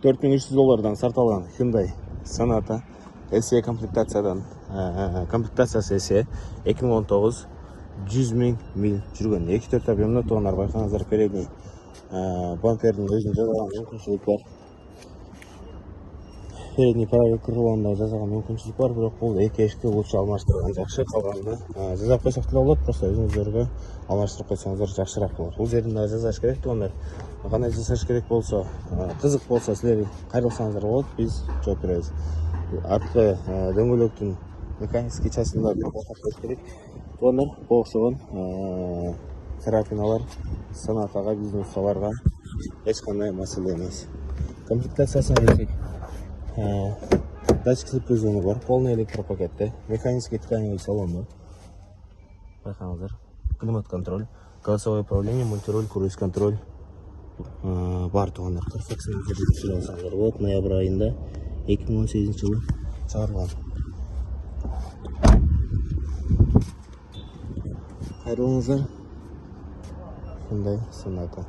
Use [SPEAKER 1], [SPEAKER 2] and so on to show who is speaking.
[SPEAKER 1] $4300 сатылған Hyundai Sonata SE комплектациясы SE 2019 100.000 миль жүрген 2.4 объемды тоғандар байқаңыздар. Передний бампердің өзінде жазылған мүмкіншілік бар. Передний правый крылонда жазылған мүмкіншілік бар, бірақ бұл екі ешкі лучше алмаштырған жақсы. Қалғанды жазап қойсақ та болады, просто өзіңіздерге алмаштырып қойсаңыздар жақсырақ болады. Бұл жерінде жасаш керек тоғандар. Қандай жасаш керек болса, қызық болса, сіздер қайрылсаңыздар болады, біз жауап береміз. Артқы дөңгелектің механический частында қойып керек. Тоғандар қоқсыған царапиналар Сонатаға, бизнес-саларға ешқандай мәселе емес. Комплектациясына келсек, датчик слепой зоны бар, полный электропакетті, механический тканевый салон бар. Байқаңыздар, климат-контроль, голосовое управление, мультироль, круиз-контроль бар тоғандар. Вот ноябрь айында 2018 жылы шығарылған. Қайырлыңыздар. Hyundai Sonata.